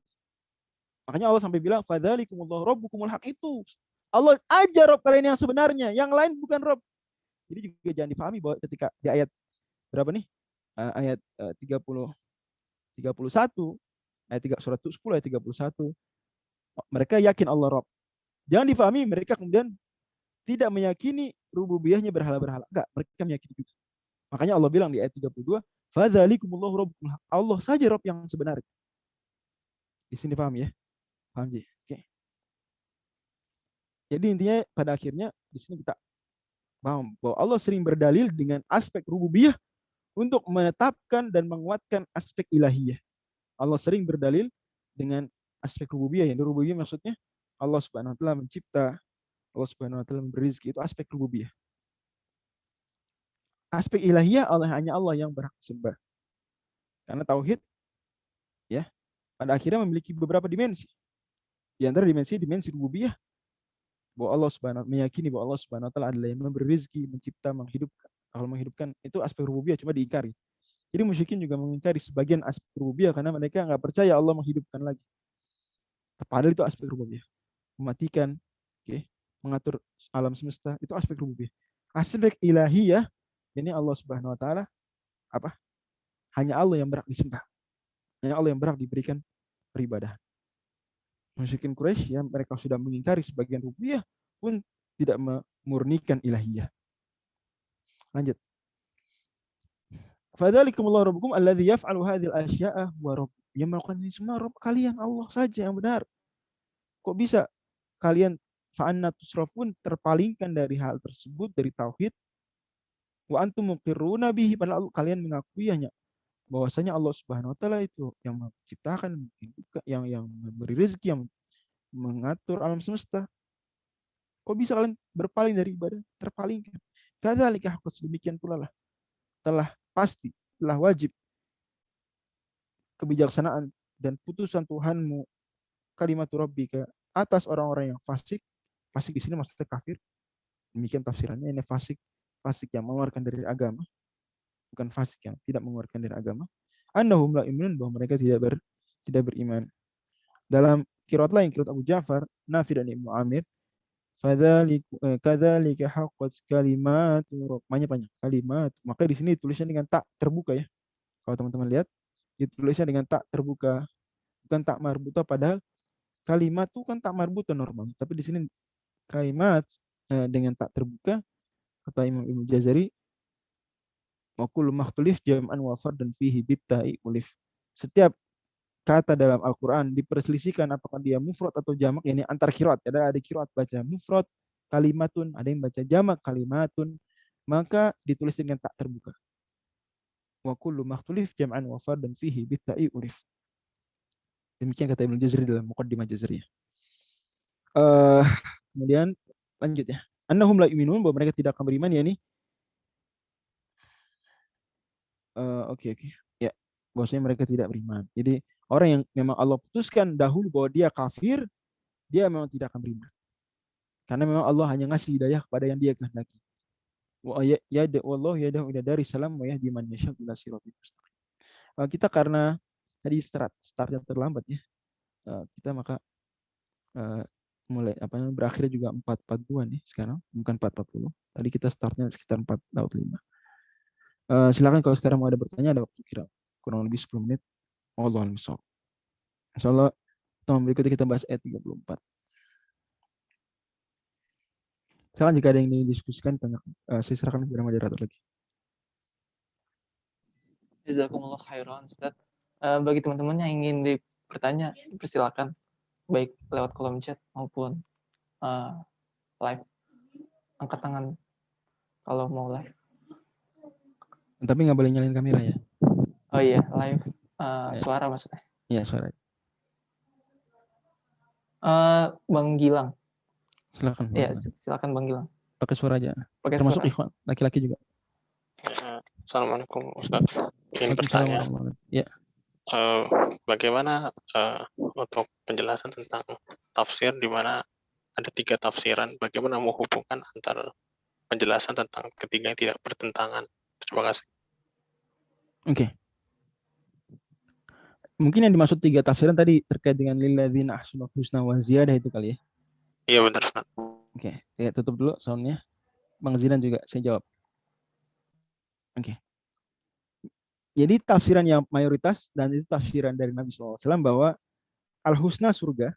Speaker 2: Makanya Allah sampai bilang fadzalikumullahu rabbukumul haq. Itu Allah aja Rabb kalian yang sebenarnya, yang lain bukan Rabb. Jadi juga jangan dipahami bahwa ketika di ayat berapa nih? Ayat 31 ayat 3 surat 10 ayat 31 mereka yakin Allah Rabb. Jangan difahami mereka kemudian tidak meyakini rububiyahnya berhala-berhala. Enggak, mereka meyakini juga. Makanya Allah bilang di ayat 32, fadzalikumullahu rabbukumul haq. Allah saja Rabb yang sebenarnya. Di sini paham ya? Paham ya? Oke. Jadi intinya pada akhirnya di sini kita paham bahwa Allah sering berdalil dengan aspek rububiyah untuk menetapkan dan menguatkan aspek ilahiyah. Allah sering berdalil dengan aspek rububiyah. Yang rububiyah maksudnya Allah Subhanahu wa taala mencipta, Allah Subhanahu wa taala memberi rezeki, itu aspek rububiyah. Aspek ilahiyah hanya Allah yang berhak disembah. Karena tauhid ya pada akhirnya memiliki beberapa dimensi. Di antara dimensi rububiyah bahwa Allah Subhanahu meyakini bahwa Allah Subhanahu wa taala adalah yang memberi rezeki, mencipta, menghidupkan. Kalau menghidupkan itu aspek rububiyah cuma diingkari. Jadi musyrikin juga mengingkari sebagian aspek rububiyah karena mereka nggak percaya Allah menghidupkan lagi. Padahal itu aspek rububiyah. Mematikan, okay, mengatur alam semesta, itu aspek rububiyah. Aspek ilahiyah, ini Allah Subhanahu wa taala apa? Hanya Allah yang berhak disembah. Hanya Allah yang berhak diberikan peribadahan. Musyrikin Quraisy yang mereka sudah mengingkari sebagian rububiyah pun tidak memurnikan ilahiyah. Lanjut. Fadzalikumullahu rabbukum alladzi yaf'alu hadhil asya'a wa rabb. Yang melakukan ini semua Rabb kalian, Allah saja yang benar. Kok bisa kalian fa'anna tusrafun terpalingkan dari hal tersebut, dari tauhid, wa antum muqirruna bihi, padahal kalian mengakui hanya bahwasanya Allah Subhanahu wa taala itu yang menciptakan, yang memberi rezeki, yang mengatur alam semesta. Kok bisa kalian berpaling dari ibadah? Terpalingkan. Kadzalika haqqan, demikian pula lah telah pasti, telah wajib kebijaksanaan dan putusan Tuhanmu kalimat rabbika atas orang-orang yang fasik. Fasik di sini maksudnya kafir. Demikian tafsirannya. Ini fasik yang mengeluarkan dari agama, bukan fasik yang tidak mengeluarkan dari agama. Annahum la yu'minun, bahwa mereka tidak beriman. Dalam qiraat lain, qiraat Abu Ja'far, Nafi dan Ibnu Amir, kadzalika haqqat kalimatu banyak kalimat. Maka di sini tulisnya dengan tak terbuka ya. Kalau teman-teman lihat, ditulisnya dengan tak terbuka, bukan tak marbuta, padahal kalimat itu kan tak marbuta normal. Tapi di sini kalimat dengan tak terbuka, kata Imam Ibnu Jazari, wa kullu makhtulif jam'an wa fardan fihi bitta'i ulif. Setiap kata dalam Al-Quran diperselisihkan apakah dia mufrad atau jamak, ini antar qiraat. Ada qiraat baca mufrad kalimatun, ada yang baca jamak kalimatun, maka ditulis dengan tak terbuka. Wa kullu makhtulif jam'an wa fardan fihi bitta'i ulif. Demikian kata Ibnu Jazari dalam Muqaddimah Jazriyah. Kemudian lanjut ya. Annahum la yu'minun, bahwa mereka tidak akan beriman, ya ini. Oke. Ya, bahwasanya mereka tidak beriman. Jadi orang yang memang Allah putuskan dahulu bahwa dia kafir, dia memang tidak akan beriman. Karena memang Allah hanya ngasih hidayah kepada yang dia kehendaki. Wallahu yad'u ila daris salam wa yahdi man yasha' ila siratal mustaqim. Kita karena tadi startnya terlambat ya. Kita maka mulai berakhir juga 4.42 nih sekarang, bukan 4.40. Tadi kita startnya sekitar 4.05. Silakan kalau sekarang mau ada bertanya, ada waktu kira kurang lebih 10 menit. Wallahu a'lam bishawab. Insyaallah teman berikutnya kita bahas ayat 34. Silakan jika ada yang ingin didiskusikan, tanya. Saya serahkan kepada moderator lagi.
Speaker 1: Jazakumullah khairan, Ustaz. Bagi teman-teman yang ingin bertanya, persilakan, baik lewat kolom chat maupun live. Angkat tangan kalau mau live.
Speaker 2: Tapi nggak boleh nyalain kamera ya.
Speaker 1: Oh iya, live suara maksudnya.
Speaker 2: Iya, suara.
Speaker 1: Bang Gilang.
Speaker 2: Silakan.
Speaker 1: Iya, silakan Bang Gilang.
Speaker 2: Pakai suara aja.
Speaker 1: Pakai
Speaker 2: termasuk
Speaker 1: suara.
Speaker 2: Ikhwan, laki-laki juga.
Speaker 3: Assalamualaikum Ustaz. Ingin bertanya,
Speaker 2: ya.
Speaker 3: Bagaimana untuk penjelasan tentang tafsir, di mana ada 3 tafsiran, bagaimana menghubungkan antara penjelasan tentang ketiga yang tidak bertentangan? Terima kasih.
Speaker 2: Oke. Mungkin yang dimaksud 3 tafsiran tadi terkait dengan lilladzina ahsanul husna wa ziyadah itu kali ya.
Speaker 3: Iya benar, Ustaz.
Speaker 2: Oke, ya tutup dulu soundnya. Bang Zidan juga saya jawab. Oke. Jadi tafsiran yang mayoritas, dan itu tafsiran dari Nabi SAW, bahwa al-husna surga,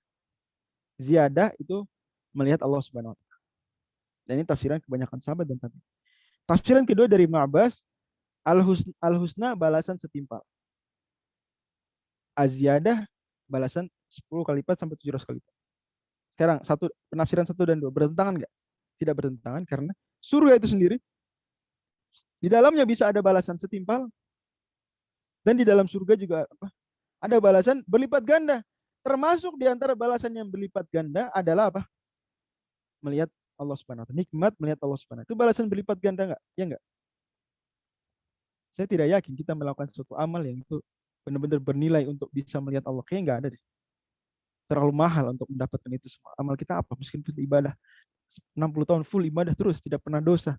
Speaker 2: ziyadah itu melihat Allah Subhanahu wa taala. Dan ini tafsiran kebanyakan sahabat dan tabi'in. Tafsiran kedua dari Ibnu Abbas, al-husna balasan setimpal. Az-ziyadah balasan 10 kali lipat sampai 700 kali lipat. Sekarang penafsiran 1 dan 2 bertentangan enggak? Tidak bertentangan, karena surga itu sendiri di dalamnya bisa ada balasan setimpal, dan di dalam surga juga ada balasan berlipat ganda. Termasuk di antara balasan yang berlipat ganda adalah apa? Melihat Allah Subhanahu wa taala. Nikmat melihat Allah Subhanahu wa taala. Itu balasan berlipat ganda enggak? Ya enggak? Saya tidak yakin kita melakukan suatu amal yang itu benar-benar bernilai untuk bisa melihat Allah. Kayaknya enggak ada deh. Terlalu mahal untuk mendapatkan itu semua. Amal kita apa? Meskipun ibadah 60 tahun full ibadah terus, tidak pernah dosa.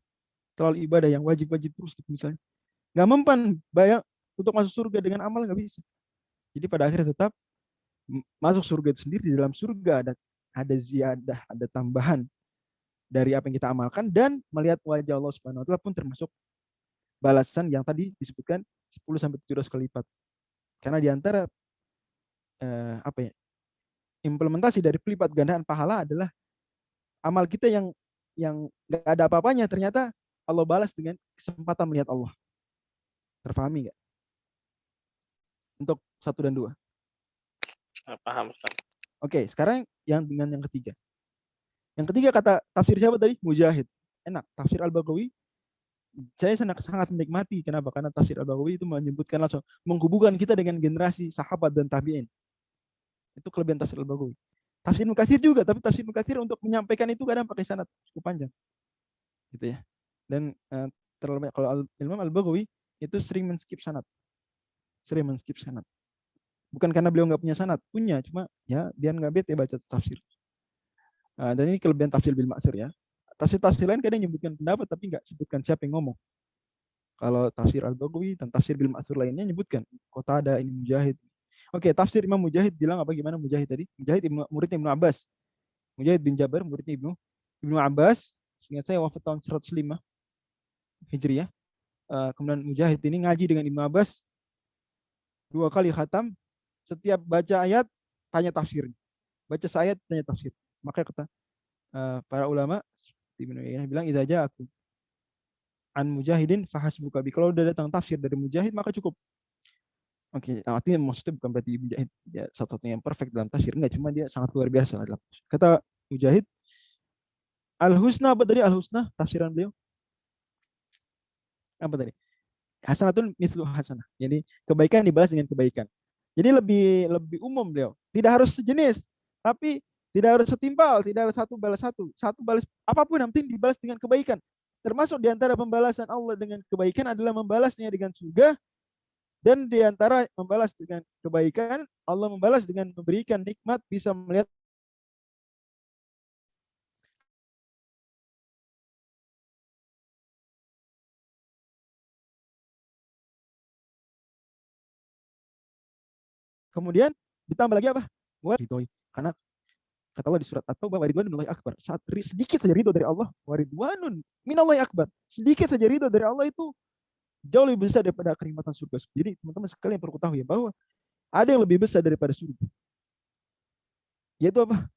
Speaker 2: Selalu ibadah yang wajib-wajib terus gitu misalnya. Enggak mempan bayang untuk masuk surga dengan amal, enggak bisa. Jadi pada akhirnya tetap masuk surga itu sendiri. Di dalam surga ada ziyadah, ada tambahan dari apa yang kita amalkan, dan melihat wajah Allah Subhanahu wa taala pun termasuk balasan yang tadi disebutkan 10 sampai 700 kali lipat. Karena di antara implementasi dari pelipat gandaan pahala adalah amal kita yang nggak ada apa-apanya, ternyata Allah balas dengan kesempatan melihat Allah. Terpahami nggak? Untuk 1 dan 2.
Speaker 3: Paham, Ustaz.
Speaker 2: Oke, sekarang dengan yang ketiga. Yang ketiga kata tafsir siapa tadi? Mujahid. Enak. Tafsir Al-Baghawi saya sangat menikmati. Kenapa? Karena tafsir Al-Baghawi itu menyebutkan langsung, menghubungkan kita dengan generasi sahabat dan tabi'in. Itu kelebihan tafsir Al-Baghawi. Tafsir Ibnu Katsir juga, tapi tafsir Ibnu Katsir untuk menyampaikan itu kadang pakai sanad cukup panjang. Gitu ya. Dan terlalu kalau Imam Al-Baghawi itu sering men-skip sanad. Bukan karena beliau nggak punya sanad, punya, cuma ya biar nggak bete baca tafsir. Dan ini kelebihan tafsir bil ma'thur ya. tafsir lain kadang menyebutkan pendapat tapi nggak sebutkan siapa yang ngomong. Kalau tafsir Al-Baghawi dan tafsir bil Ma'thur lainnya nyebutkan Qatadah, ini Mujahid. Oke, tafsir Imam Mujahid bilang apa, gimana Mujahid tadi? Mujahid muridnya Ibnu Abbas. Mujahid bin Jabir muridnya Ibnu Abbas. Ingat saya wafat tahun 105 Hijriah. Kemudian Mujahid ini ngaji dengan Ibnu Abbas 2 kali khatam. Setiap baca ayat tanya tafsirnya. Baca ayat tanya tafsir. Maka kata para ulama Ibnu Uyainah bilang idza ja'akum an mujahidin fahasbuka bi. Kalau udah datang tafsir dari Mujahid maka cukup. Oke, artinya maksudnya bukan berarti Mujahid dia satu-satunya yang perfect dalam tafsir, enggak, cuma dia sangat luar biasa dalam tafsir. Kata Mujahid, al-husna, apa tadi al-husna tafsiran beliau? Apa tadi? Hasanatun mithlu hasanah. Jadi kebaikan dibalas dengan kebaikan. Jadi lebih umum beliau. Tidak harus sejenis, tapi tidak harus setimpal, tidak harus satu balas satu. Satu balas apapun yang penting dibalas dengan kebaikan. Termasuk di antara pembalasan Allah dengan kebaikan adalah membalasnya dengan surga, dan di antara membalas dengan kebaikan, Allah membalas dengan memberikan nikmat bisa melihat kemudian ditambah lagi apa? Waridhoi. Karena kata Allah di surat At-Taubah, waridwanun minallahi akbar. Saat sedikit saja ridho dari Allah, waridwanun minallahi akbar. Sedikit saja ridho dari Allah itu jauh lebih besar daripada kenikmatan surga. Jadi teman-teman sekalian perlu ketahui bahwa ada yang lebih besar daripada surga. Yaitu apa?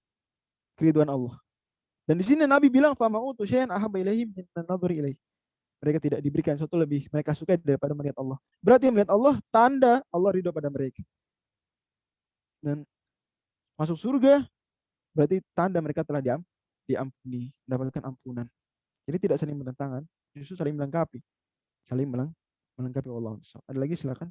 Speaker 2: Keridhaan Allah. Dan di sini Nabi bilang fama'utu syai'an ahabba ilaihim min an-nadhri ilaihi. Mereka tidak diberikan sesuatu lebih mereka suka daripada melihat Allah. Berarti melihat Allah tanda Allah ridho pada mereka. Dan masuk surga berarti tanda mereka telah diampuni, mendapatkan ampunan. Jadi tidak saling bertentangan, justru saling melengkapi. Saling melengkapi Allah. Ada lagi silakan.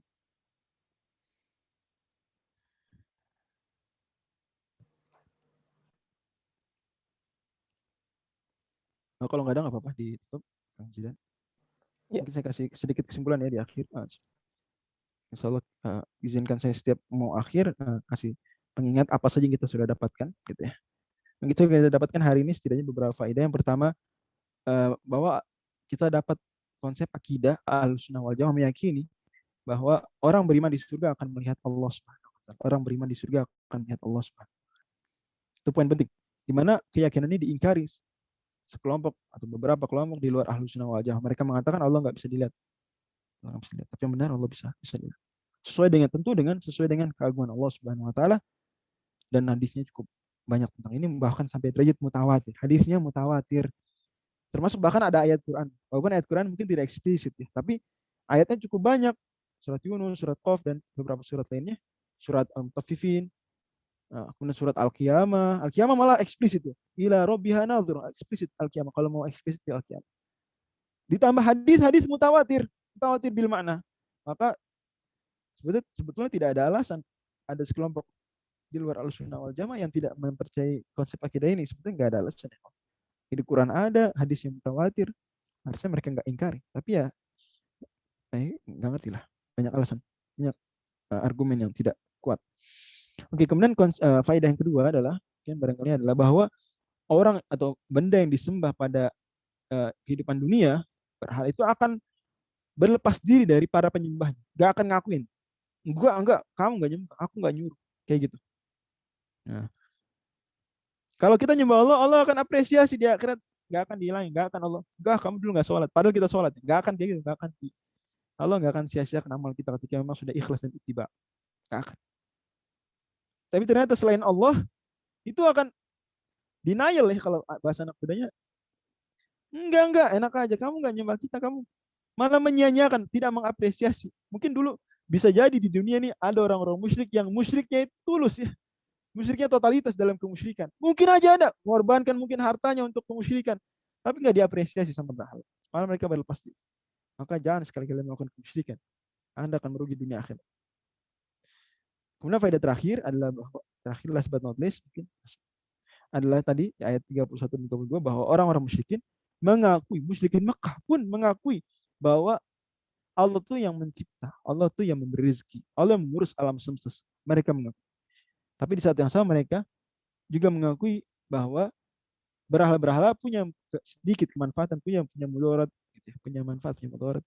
Speaker 2: Nah, kalau nggak ada nggak apa-apa ditutup, Kang Zidan. Ya. Mungkin saya kasih sedikit kesimpulan ya di akhir. Insya Allah izinkan saya setiap mau akhir kasih pengingat apa saja yang kita sudah dapatkan, gitu ya. Yang kita dapatkan hari ini setidaknya beberapa faedah. Yang pertama bahwa kita dapat konsep akidah Ahlussunnah wal Jamaah meyakini bahwa orang beriman di surga akan melihat Allah Subhanahu wa taala. Orang beriman di surga akan melihat Allah Subhanahu wa taala. Itu poin penting. Di mana keyakinan ini diingkari sekelompok atau beberapa kelompok di luar Ahlussunnah wal Jamaah. Mereka mengatakan Allah nggak bisa dilihat. Tapi yang benar Allah bisa dilihat. Sesuai dengan keagungan Allah Subhanahu wa taala, dan hadisnya cukup banyak tentang ini, bahkan sampai derajat mutawatir. Hadisnya mutawatir. Termasuk bahkan ada ayat Quran. Walaupun ayat Quran mungkin tidak eksplisit ya, tapi ayatnya cukup banyak. Surat Yunus, surat Qaf, dan beberapa surat lainnya. Surat Al-Mutaffifin, kemudian surat Al-Qiyamah. Al-Qiyamah malah eksplisit ya. Ila rabbiha nadhir, eksplisit Al-Qiyamah. Kalau mau eksplisit di Al-Qiyamah. Ditambah hadis mutawatir bil makna. Maka sebetulnya tidak ada alasan ada sekelompok di luar Ahlussunnah wal Jamaah yang tidak mempercayai konsep akidah ini. Sebetulnya nggak ada alasan. Di Quran ada hadis yang mutawatir, harusnya mereka nggak ingkari. Tapi ya nggak ngerti lah, banyak alasan, banyak argumen yang tidak kuat. Oke, kemudian faedah yang kedua adalah barangkali adalah bahwa orang atau benda yang disembah pada kehidupan dunia, berhal itu akan berlepas diri dari para penyembahnya, nggak akan ngakuin, enggak, kamu nggak nyembah, aku nggak nyuruh, kayak gitu. Nah, kalau kita nyembah Allah, Allah akan apresiasi di akhirat, nggak akan dihilangin, nggak akan Allah, enggak, kamu dulu nggak sholat, padahal kita sholat, nggak akan kayak gitu, nggak akan Allah nggak akan sia-siakan amal kita ketika memang sudah ikhlas dan ittiba, nggak akan. Tapi ternyata selain Allah itu akan denial ya, kalau bahasa anak mudanya. Enggak, enak aja, kamu nggak nyembah kita, kamu malah menyia-nyiakan, tidak mengapresiasi. Mungkin dulu bisa jadi di dunia ini ada orang-orang musyrik yang musyriknya itu tulus ya. Musyriknya totalitas dalam kemusyrikan. Mungkin aja ada, mengorbankan mungkin hartanya untuk kemusyrikan, tapi nggak diapresiasi sama berhala. Malah mereka berlepas diri. Maka jangan sekali-kali melakukan kemusyrikan. Anda akan merugi dunia akhirat. Kemudian faedah terakhir adalah bahwa, terakhir last but not least, mungkin adalah tadi ayat 31 dan 32 bahwa orang-orang musyrikin mengakui, musyrikin Mekah pun mengakui bahwa Allah tuh yang mencipta, Allah tuh yang memberi rezeki, Allah yang mengurus alam semesta. Mereka mengakui. Tapi di saat yang sama mereka juga mengakui bahwa Berhala-berhala punya sedikit kemanfaatan, punya mudarat, gitu ya, punya manfaat, punya mudarat.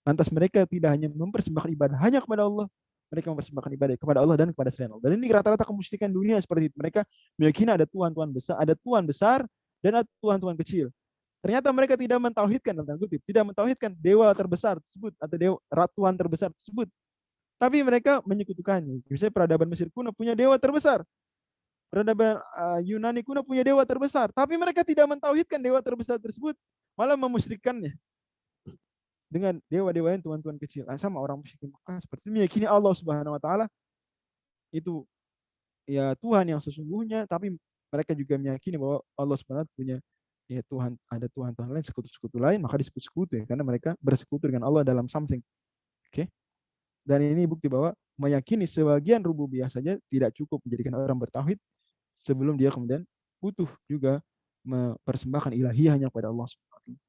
Speaker 2: Lantas mereka tidak hanya mempersembahkan ibadah hanya kepada Allah, mereka mempersembahkan ibadah kepada Allah dan kepada selain Allah. Dan ini rata-rata kemusyrikan dunia seperti itu. Mereka meyakini ada Tuhan besar dan ada Tuhan kecil. Ternyata mereka tidak mentauhidkan, tidak mentauhidkan dewa terbesar tersebut atau Tuhan terbesar tersebut. Tapi mereka menyekutukannya. Misalnya peradaban Mesir kuno punya dewa terbesar. Peradaban Yunani kuno punya dewa terbesar. Tapi mereka tidak mentauhidkan dewa terbesar tersebut, malah memusyrikannya dengan dewa-dewa yang Tuhan kecil. Sama orang musyrik Mekah seperti itu, meyakini Allah Subhanahu wa taala itu ya Tuhan yang sesungguhnya, tapi mereka juga meyakini bahwa Allah Subhanahu wa taala punya ya Tuhan, ada Tuhan lain, sekutu lain, maka disebut sekutu ya, karena mereka bersekutu dengan Allah dalam something. Oke. Dan ini bukti bahwa meyakini sebagian rububiyah saja tidak cukup menjadikan orang bertauhid, sebelum dia kemudian butuh juga mempersembahkan ilahiyahnya kepada Allah Subhanahu wa taala.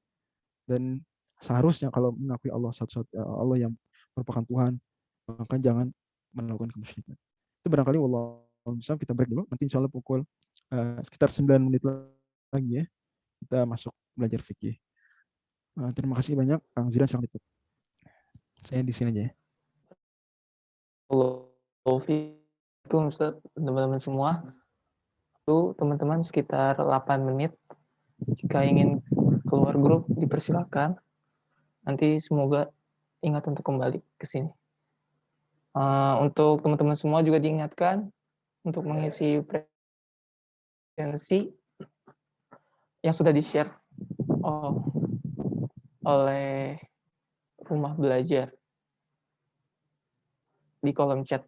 Speaker 2: Dan seharusnya kalau mengakui Allah Allah yang merupakan Tuhan, maka jangan melakukan kemusyrikan. Itu barangkali wallahu a'lam. Kita break dulu, nanti insyaallah pukul sekitar 9 menit lagi ya kita masuk belajar fikih. Terima kasih banyak, Kang Zidan, silakan ditutup. Saya di sini aja ya.
Speaker 1: Waalaikumsalam Ustaz, teman-teman semua. Itu teman-teman sekitar 8 menit. Jika ingin keluar grup dipersilakan. Nanti semoga ingat untuk kembali ke sini. Untuk teman-teman semua juga diingatkan untuk mengisi presensi yang sudah di-share oleh Rumah Belajar di kolom chat.